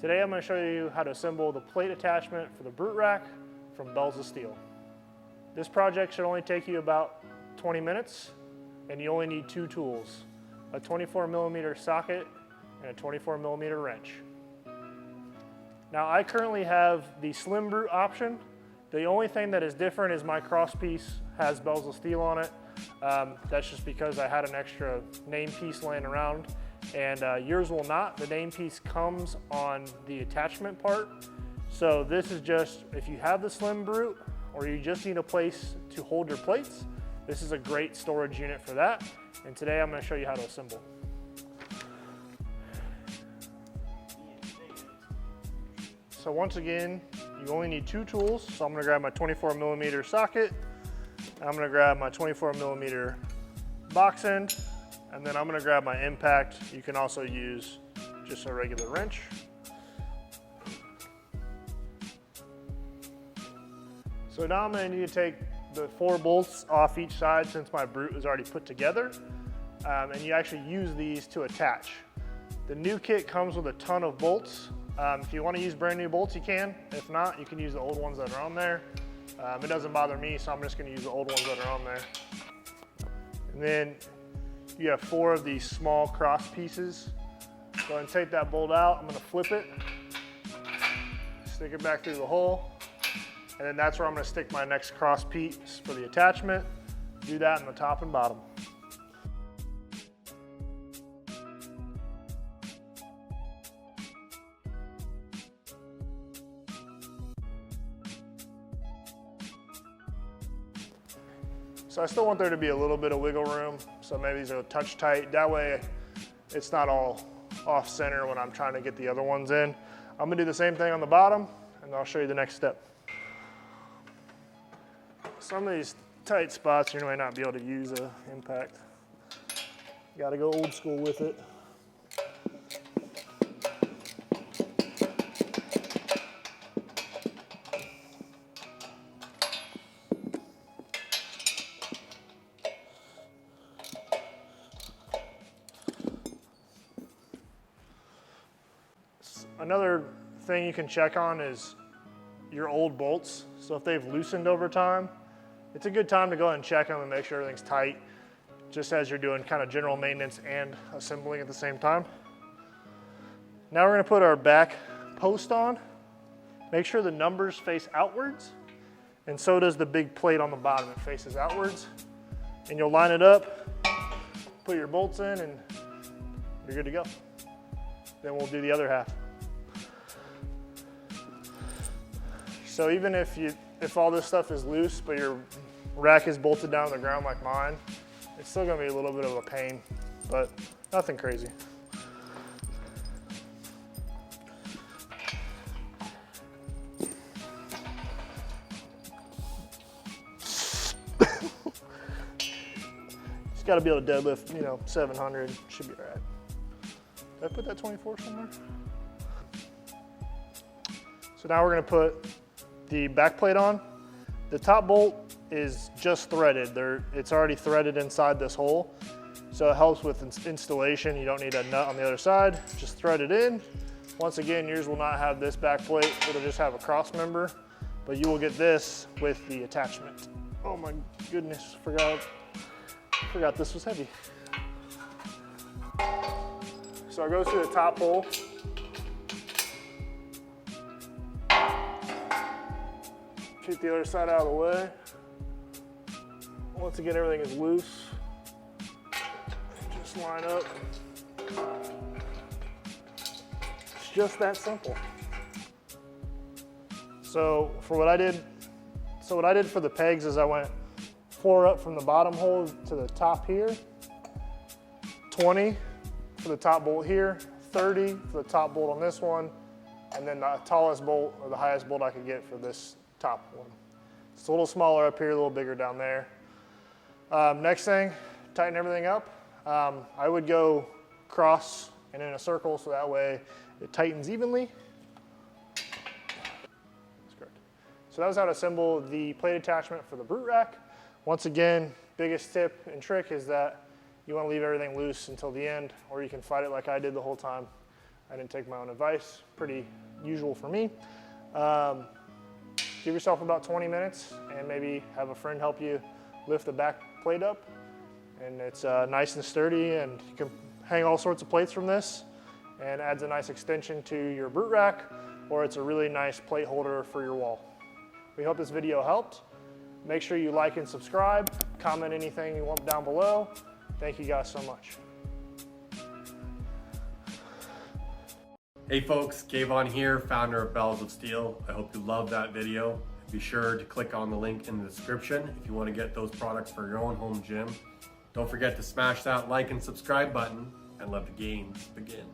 Today I'm going to show you how to assemble the plate attachment for the brute rack from Bells of Steel. This project should only take you about 20 minutes and you only need two tools, a 24mm socket and a 24mm wrench. Now I currently have the slim brute option. The only thing that is different is my cross piece has Bells of Steel on it. That's just because I had an extra name piece laying around, and yours will not. The name piece comes on the attachment part. So this is just, if you have the slim brute or you just need a place to hold your plates, this is a great storage unit for that. And today I'm going to show you how to assemble. So once again, you only need two tools. So I'm going to grab my 24mm socket. I'm going to grab my 24mm box end, and then I'm going to grab my impact. You can also use just a regular wrench. So now I'm going to need to take the 4 bolts off each side since my brute is already put together, and you actually use these to attach. The new kit comes with a ton of bolts. If you want to use brand new bolts, you can. If not, you can use the old ones that are on there. It doesn't bother me, so I'm just going to use the old ones that are on there. And then you have 4 of these small cross pieces. Go ahead and take that bolt out. I'm going to flip it, stick it back through the hole, and then that's where I'm going to stick my next cross piece for the attachment. Do that in the top and bottom. So I still want there to be a little bit of wiggle room, so maybe these are touch tight. That way it's not all off center when I'm trying to get the other ones in. I'm gonna do the same thing on the bottom, and I'll show you the next step. Some of these tight spots you might not be able to use an impact. You gotta go old school with it. Another thing you can check on is your old bolts. So if they've loosened over time, it's a good time to go ahead and check them and make sure everything's tight, just as you're doing kind of general maintenance and assembling at the same time. Now we're going to put our back post on. Make sure the numbers face outwards, and so does the big plate on the bottom. It faces outwards, and you'll line it up, put your bolts in, and you're good to go. Then we'll do the other half. So even if all this stuff is loose, but your rack is bolted down to the ground like mine, it's still gonna be a little bit of a pain, but nothing crazy. Just gotta be able to deadlift, 700, should be all right. Did I put that 24 somewhere? So now we're gonna put the back plate on. The top bolt is just threaded. It's already threaded inside this hole, so it helps with installation. You don't need a nut on the other side. Just thread it in. Once again, yours will not have this back plate. It'll just have a cross member, but you will get this with the attachment. Oh my goodness, forgot this was heavy. So it goes through the top hole. Keep the other side out of the way. Once again, everything is loose. Just line up. It's just that simple. So what I did for the pegs is I went 4 up from the bottom hole to the top here, 20 for the top bolt here, 30 for the top bolt on this one, and then the tallest bolt or the highest bolt I could get for this top one. It's a little smaller up here, a little bigger down there. Next thing, tighten everything up. I would go cross and in a circle so that way it tightens evenly. That's correct. So that was how to assemble the plate attachment for the brute rack. Once again, biggest tip and trick is that you want to leave everything loose until the end, or you can fight it like I did the whole time. I didn't take my own advice, pretty usual for me. Give yourself about 20 minutes and maybe have a friend help you lift the back plate up. And it's nice and sturdy, and you can hang all sorts of plates from this, and adds a nice extension to your brute rack, or it's a really nice plate holder for your wall. We hope this video helped. Make sure you like and subscribe, comment anything you want down below. Thank you guys so much. Hey folks, Kayvon here, founder of Bells of Steel. I hope you loved that video. Be sure to click on the link in the description if you want to get those products for your own home gym. Don't forget to smash that like and subscribe button, and let the games begin.